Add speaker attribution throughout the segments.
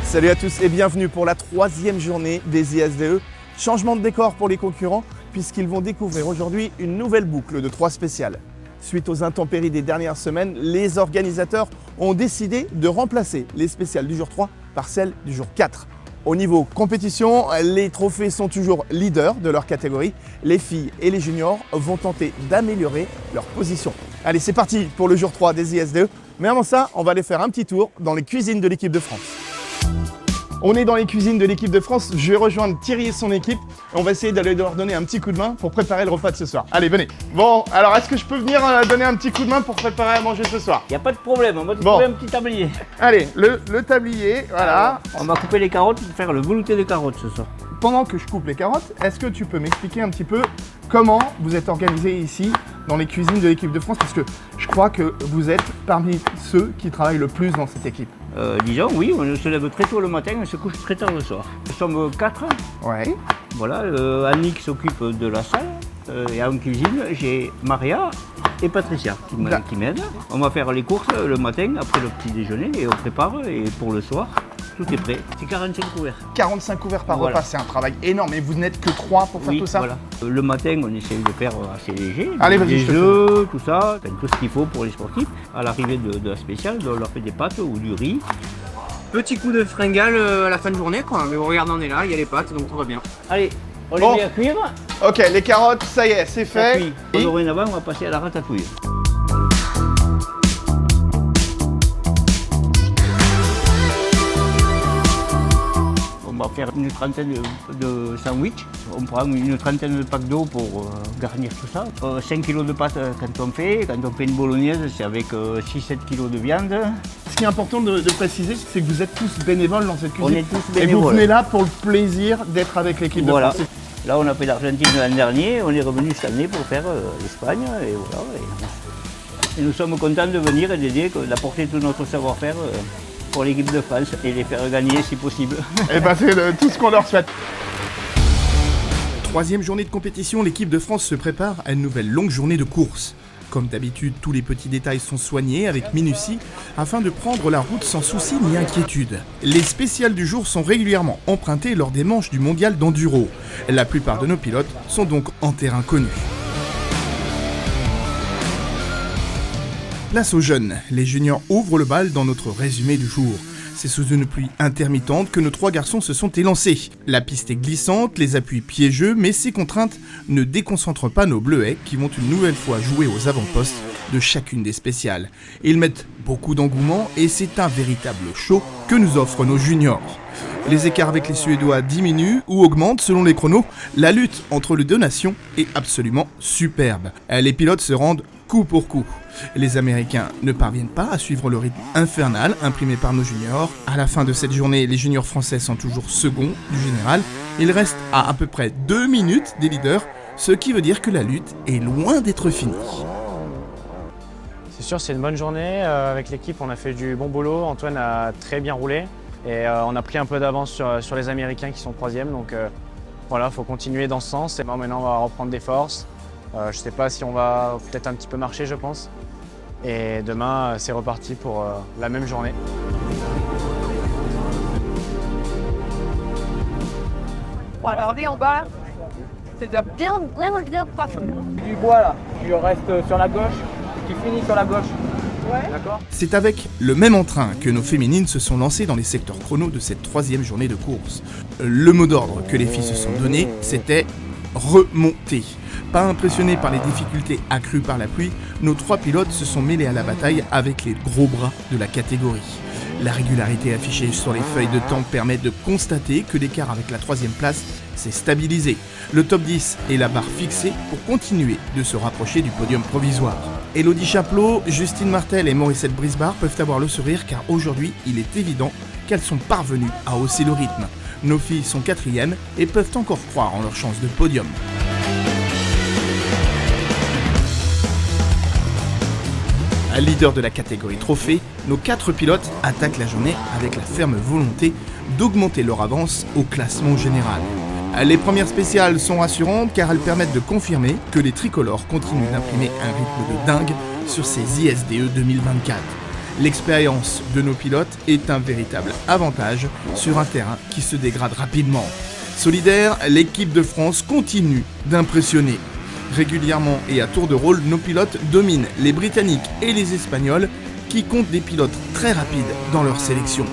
Speaker 1: Salut à tous et bienvenue pour la 3e journée des ISDE. Changement de décor pour les concurrents puisqu'ils vont découvrir aujourd'hui une nouvelle boucle de 3 spéciales. Suite aux intempéries des dernières semaines, les organisateurs ont décidé de remplacer les spéciales du jour 3 par celles du jour 4. Au niveau compétition, les trophées sont toujours leaders de leur catégorie. Les filles et les juniors vont tenter d'améliorer leur position. Allez, c'est parti pour le jour 3 des ISDE. Mais avant ça, on va aller faire un petit tour dans les cuisines de l'équipe de France. On est dans les cuisines de l'équipe de France. Je vais rejoindre Thierry et son équipe. On va essayer d'aller leur donner un petit coup de main pour préparer le repas de ce soir. Allez, venez. Bon, alors est-ce que je peux venir donner un petit coup de main pour préparer à manger ce soir?
Speaker 2: Il n'y a pas de problème, on va trouver un petit tablier.
Speaker 1: Allez, le tablier, voilà.
Speaker 2: Alors, on va couper les carottes pour faire le velouté de carottes ce soir.
Speaker 1: Pendant que je coupe les carottes, est-ce que tu peux m'expliquer un petit peu comment vous êtes organisé ici dans les cuisines de l'équipe de France? Parce que je crois que vous êtes parmi ceux qui travaillent le plus dans cette équipe.
Speaker 2: Disons, oui, on se lève très tôt le matin et on se couche très tard le soir. Nous sommes 4.
Speaker 1: Ouais.
Speaker 2: Voilà, Annick s'occupe de la salle. Et en cuisine, j'ai Maria et Patricia qui m'aident. On va faire les courses le matin après le petit déjeuner et on prépare. Et pour le soir, tout est prêt. C'est 45 couverts.
Speaker 1: 45 couverts par repas, c'est un travail énorme. Et vous n'êtes que 3 pour faire tout ça?
Speaker 2: Voilà. Le matin, on essaye de faire assez léger.
Speaker 1: Allez, vas-y,
Speaker 2: des œufs, tout ça, tout ce qu'il faut pour les sportifs. À l'arrivée de la spéciale, on leur fait des pâtes ou du riz.
Speaker 3: Petit coup de fringale à la fin de journée, quoi. Mais regarde, on est là, il y a les pâtes, donc tout va bien.
Speaker 2: Allez, on les met à cuire.
Speaker 1: Ok, les carottes, ça y est, c'est fait.
Speaker 2: Et dorénavant, on va passer à la ratatouille. On va faire une trentaine de sandwichs. On prend une trentaine de packs d'eau pour garnir tout ça. 5 kg de pâtes quand on fait une bolognaise, c'est avec 6-7 kg de viande.
Speaker 1: Ce qui est important de préciser, c'est que vous êtes tous bénévoles dans cette cuisine.
Speaker 2: On est tous bénévoles.
Speaker 1: Et vous venez là pour le plaisir d'être avec l'équipe de France.
Speaker 2: Là, on a fait l'Argentine l'an dernier, on est revenu cette année pour faire l'Espagne. Et voilà. Et nous sommes contents de venir et d'aider, d'apporter tout notre savoir-faire pour l'équipe de France et les faire gagner si possible.
Speaker 1: Et ben c'est tout ce qu'on leur souhaite. 3e journée de compétition, l'équipe de France se prépare à une nouvelle longue journée de course. Comme d'habitude, tous les petits détails sont soignés avec minutie afin de prendre la route sans souci ni inquiétude. Les spéciales du jour sont régulièrement empruntées lors des manches du mondial d'enduro. La plupart de nos pilotes sont donc en terrain connu. Place aux jeunes, les juniors ouvrent le bal dans notre résumé du jour. C'est sous une pluie intermittente que nos 3 garçons se sont élancés. La piste est glissante, les appuis piégeux, mais ces contraintes ne déconcentrent pas nos bleuets qui vont une nouvelle fois jouer aux avant-postes de chacune des spéciales. Ils mettent beaucoup d'engouement et c'est un véritable show que nous offrent nos juniors. Les écarts avec les Suédois diminuent ou augmentent selon les chronos. La lutte entre les deux nations est absolument superbe. Les pilotes se rendent coup pour coup. Les Américains ne parviennent pas à suivre le rythme infernal imprimé par nos juniors. À la fin de cette journée, les juniors français sont toujours seconds du général. Ils restent à peu près 2 minutes des leaders, ce qui veut dire que la lutte est loin d'être finie.
Speaker 4: C'est sûr, c'est une bonne journée. Avec l'équipe, on a fait du bon boulot. Antoine a très bien roulé. Et on a pris un peu d'avance sur les Américains qui sont 3e. Donc voilà, il faut continuer dans ce sens. Et maintenant, on va reprendre des forces. Je ne sais pas si on va peut-être un petit peu marcher, je pense. Et demain, c'est reparti pour la même journée.
Speaker 5: Bon, alors, on est en bas. C'est déjà bien parfait.
Speaker 3: Du bois là, tu restes sur la gauche, tu finis sur la gauche.
Speaker 5: Ouais.
Speaker 3: D'accord.
Speaker 1: C'est avec le même entrain que nos féminines se sont lancées dans les secteurs chrono de cette 3e journée de course. Le mot d'ordre que les filles se sont donné, c'était remonter. Pas impressionnés par les difficultés accrues par la pluie, nos 3 pilotes se sont mêlés à la bataille avec les gros bras de la catégorie. La régularité affichée sur les feuilles de temps permet de constater que l'écart avec la 3e place s'est stabilisé. Le top 10 est la barre fixée pour continuer de se rapprocher du podium provisoire. Élodie Chaplot, Justine Martel et Morissette Brisbard peuvent avoir le sourire car aujourd'hui, il est évident qu'elles sont parvenues à hausser le rythme. Nos filles sont 4e et peuvent encore croire en leur chance de podium. Leader de la catégorie trophée, nos 4 pilotes attaquent la journée avec la ferme volonté d'augmenter leur avance au classement général. Les premières spéciales sont rassurantes car elles permettent de confirmer que les tricolores continuent d'imprimer un rythme de dingue sur ces ISDE 2024. L'expérience de nos pilotes est un véritable avantage sur un terrain qui se dégrade rapidement. Solidaire, l'équipe de France continue d'impressionner. Régulièrement et à tour de rôle, nos pilotes dominent les Britanniques et les Espagnols qui comptent des pilotes très rapides dans leur sélection.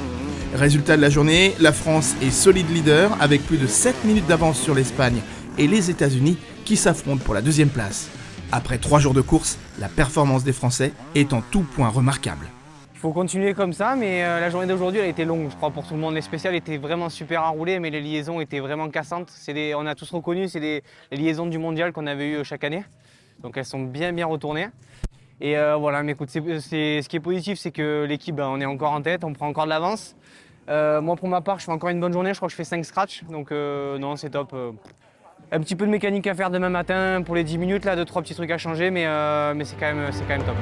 Speaker 1: Résultat de la journée, la France est solide leader avec plus de 7 minutes d'avance sur l'Espagne et les États-Unis qui s'affrontent pour la deuxième place. Après 3 jours de course, la performance des Français est en tout point remarquable.
Speaker 3: Il faut continuer comme ça, mais la journée d'aujourd'hui elle a été longue, je crois, pour tout le monde. Les spéciales étaient vraiment super à rouler, mais les liaisons étaient vraiment cassantes. On a tous reconnu, c'est les liaisons du mondial qu'on avait eues chaque année. Donc elles sont bien retournées. Et voilà, mais écoute, ce qui est positif, c'est que l'équipe, on est encore en tête, on prend encore de l'avance. Moi pour ma part, je fais encore une bonne journée, je crois que je fais 5 scratchs, donc non, c'est top. Un petit peu de mécanique à faire demain matin pour les 10 minutes, là, 2-3 petits trucs à changer, mais c'est quand même top.